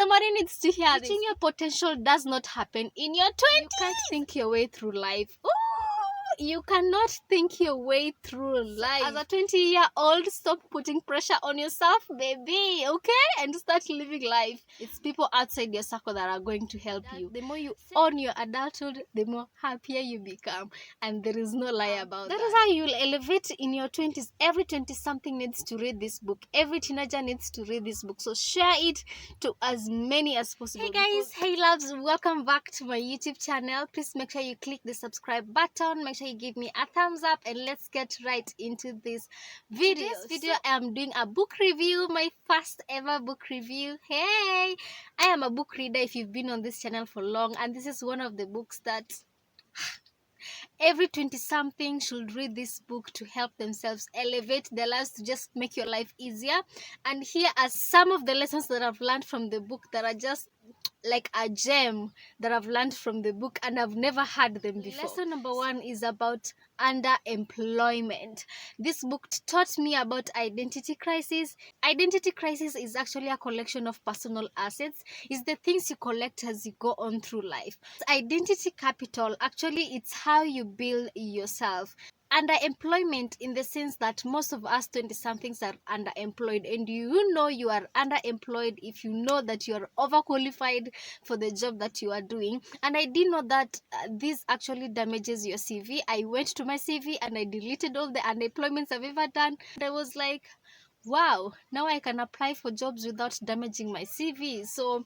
somebody needs to hear this. Reaching your potential does not happen in your 20s. You can't think your way through life. Ooh, you cannot think your way through life. As a 20-year-old, stop putting pressure on yourself, baby, okay? And start living life. It's people outside your circle that are going to help you. The more you own your adulthood, the more happier you become. And there is no lie about that. That is how you'll elevate in your 20s. Every 20-something needs to read this book. Every teenager needs to read this book. So share it to as many as possible. Hey guys, hey loves, welcome back to my YouTube channel. Please make sure you click the subscribe button. Make sure you give me a thumbs up, and let's get right into this video. This video I am doing a book review, my first ever book review. Hey, I am a book reader if you've been on this channel for long, and this is one of the books that every 20-something should read this book to help themselves elevate their lives, to just make your life easier. And here are some of the lessons that I've learned from the book that are just like a gem that I've learned from the book, and I've never had them before. Lesson number 1 is about underemployment. This book taught me about identity crisis. Identity crisis is actually a collection of personal assets. It's the things you collect as you go on through life. Identity capital, actually, it's how you build yourself. Underemployment in the sense that most of us 20-somethings are underemployed, and you know you are underemployed if you know that you are overqualified for the job that you are doing. And I didn't know that this actually damages your CV. I went to my CV and I deleted all the unemployments I've ever done, and I was like, wow, now I can apply for jobs without damaging my CV. So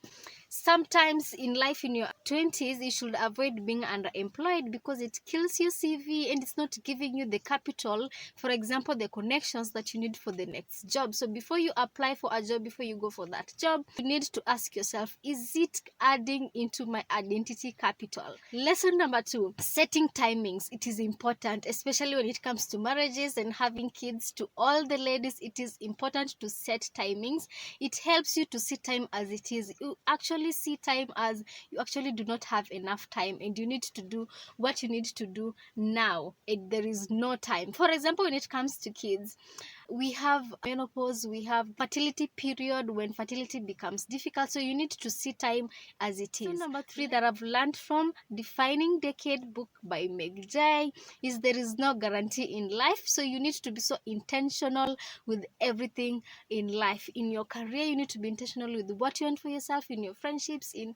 sometimes in life, in your 20s, you should avoid being underemployed because it kills your CV and it's not giving you the capital, for example, the connections that you need for the next job. So before you apply for a job, before you go for that job, you need to ask yourself, is it adding into my identity capital? Lesson number 2, setting timings. It is important, especially when it comes to marriages and having kids. To all the ladies, it is important to set timings. It helps you to see time as it is. You actually see time as you actually do not have enough time, and you need to do what you need to do now, and there is no time. For example, when it comes to kids, we have menopause, we have fertility period when fertility becomes difficult, so you need to see time as it is. So number 3 that I've learned from Defining Decade book by Meg Jay is there is no guarantee in life, so you need to be so intentional with everything in life. In your career, you need to be intentional with what you want for yourself. In your friendships, in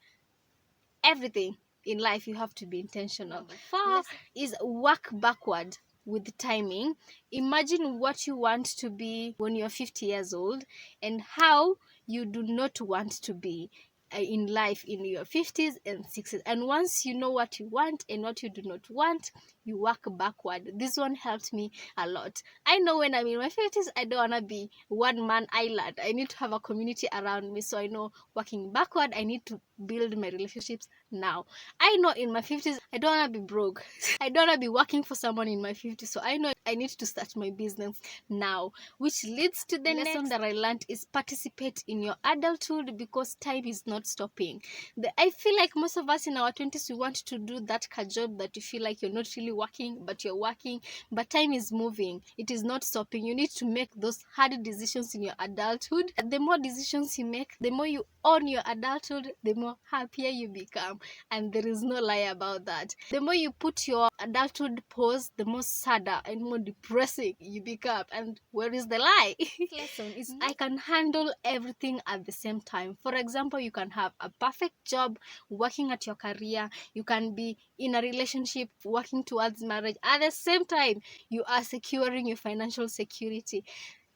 everything in life, you have to be intentional. Number 4 is work backward with timing. Imagine what you want to be when you're 50 years old and how you do not want to be in life in your 50s and 60s. And once you know what you want and what you do not want, you work backward. This one helped me a lot. I know when I'm in my 50s, I don't want to be one-man island. I need to have a community around me. So I know working backward, I need to build my relationships now. I know in my 50s, I don't want to be broke. I don't want to be working for someone in my 50s. So I know I need to start my business now, which leads to the lesson that I learned is participate in your adulthood, because time is not stopping. I feel like most of us in our 20s, we want to do that job that you feel like you're not really working, but you're working. But time is moving. It is not stopping. You need to make those hard decisions in your adulthood. The more decisions you make, the more you own your adulthood, the more happier you become. And there is no lie about that. The more you put your adulthood pause, the more sadder and more depressing you become. And where is the lie? Lesson is I can handle everything at the same time. For example, you can have a perfect job working at your career. You can be in a relationship working towards marriage. At the same time, you are securing your financial security.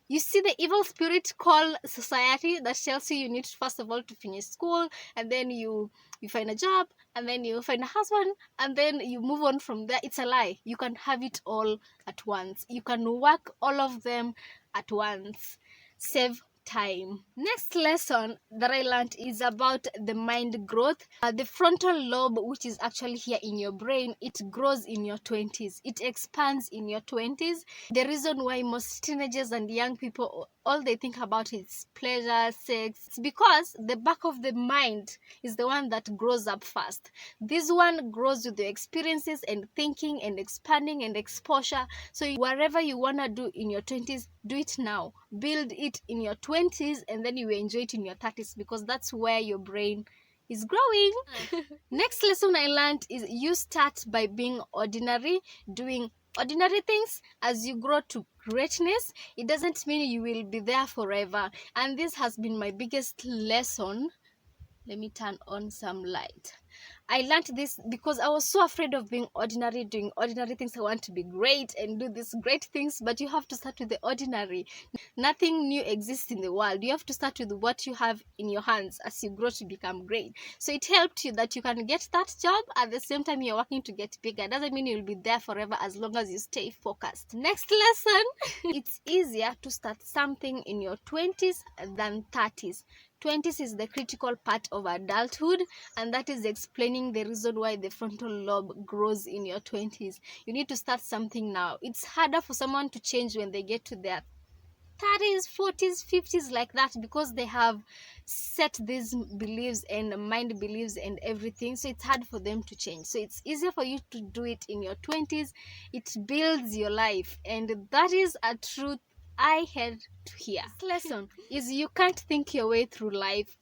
You see the evil spirit called society that tells you need first of all to finish school, and then you find a job, and then you find a husband, and then you move on from there. It's a lie. You can have it all at once. You can work all of them at once. Save time. Next lesson that I learned is about the mind growth. The frontal lobe, which is actually here in your brain, it grows in your 20s. It expands in your 20s. The reason why most teenagers and young people, all they think about is pleasure, sex, it's because the back of the mind is the one that grows up fast. This one grows with the experiences and thinking and expanding and exposure. So whatever you want to do in your 20s, do it now. build it in your 20s, and then you enjoy it in your 30s, because that's where your brain is growing. Next lesson I learned is you start by being ordinary, doing ordinary things. As you grow to greatness, it doesn't mean you will be there forever. And this has been my biggest lesson. Let me turn on some light. I learned this because I was so afraid of being ordinary, doing ordinary things. I want to be great and do these great things, but you have to start with the ordinary. Nothing new exists in the world. You have to start with what you have in your hands as you grow to become great. So it helped you that you can get that job at the same time you're working to get bigger. It doesn't mean you'll be there forever as long as you stay focused. Next lesson, it's easier to start something in your 20s than 30s. 20s is the critical part of adulthood, and that is explaining the reason why the frontal lobe grows in your 20s. You need to start something now. It's harder for someone to change when they get to their 30s, 40s, 50s, like that, because they have set these beliefs and mind beliefs and everything, so it's hard for them to change. So it's easier for you to do it in your 20s. It builds your life, and that is a truth I had to hear. This lesson is you can't think your way through life.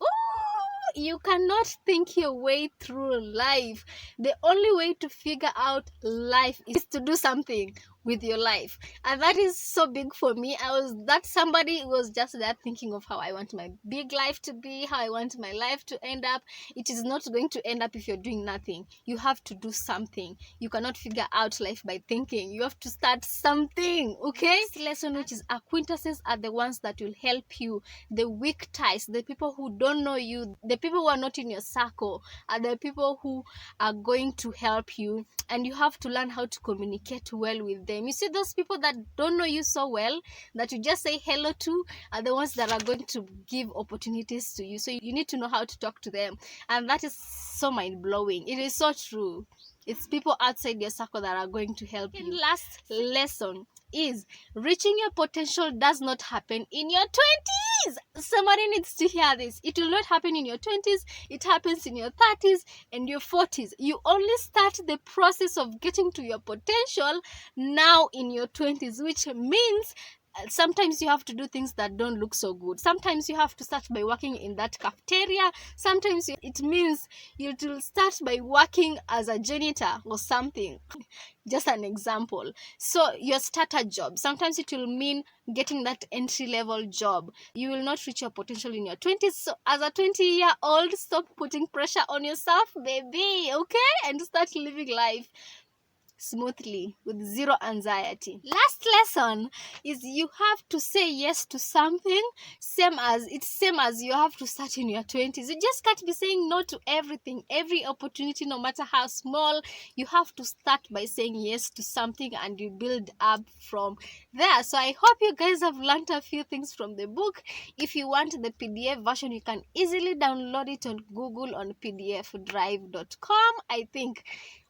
You cannot think your way through life. The only way to figure out life is to do something with your life, and that is so big for me. I was that somebody who was just there thinking of how I want my big life to be, how I want my life to end up. It is not going to end up if you're doing nothing. You have to do something. You cannot figure out life by thinking. You have to start something. Okay, this lesson, which is acquaintances, are the ones that will help you. The weak ties, the people who don't know you, the people who are not in your circle, are the people who are going to help you, and you have to learn how to communicate well with them. You see, those people that don't know you so well, that you just say hello to, are the ones that are going to give opportunities to you. So you need to know how to talk to them, and that is so mind-blowing. It is so true. It's people outside your circle that are going to help you. Last lesson is reaching your potential does not happen in your 20s. Somebody needs to hear this. It will not happen in your 20s. It happens in your 30s and your 40s. You only start the process of getting to your potential now in your 20s, which means sometimes you have to do things that don't look so good. Sometimes you have to start by working in that cafeteria. Sometimes it means you will start by working as a janitor or something. Just an example. So your starter job, sometimes it will mean getting that entry-level job. You will not reach your potential in your 20s. So as a 20-year-old, stop putting pressure on yourself, baby, okay? And start living life smoothly with zero anxiety. Last lesson is you have to say yes to something. Same as you have to start in your 20s. You just can't be saying no to everything, every opportunity, no matter how small. You have to start by saying yes to something, and you build up from there. So I hope you guys have learned a few things from the book. If you want the PDF version, you can easily download it on Google on pdfdrive.com, I think.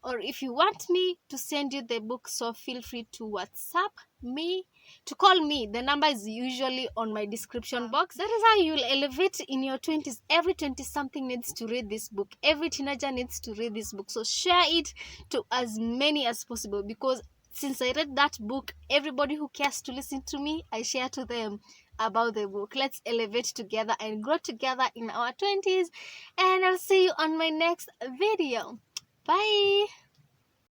Or if you want me to send you the book, so feel free to WhatsApp me, to call me. The number is usually on my description box. That is how you'll elevate in your 20s. Every 20-something needs to read this book. Every teenager needs to read this book. So share it to as many as possible, because since I read that book, everybody who cares to listen to me, I share to them about the book. Let's elevate together and grow together in our 20s. And I'll see you on my next video. Bye.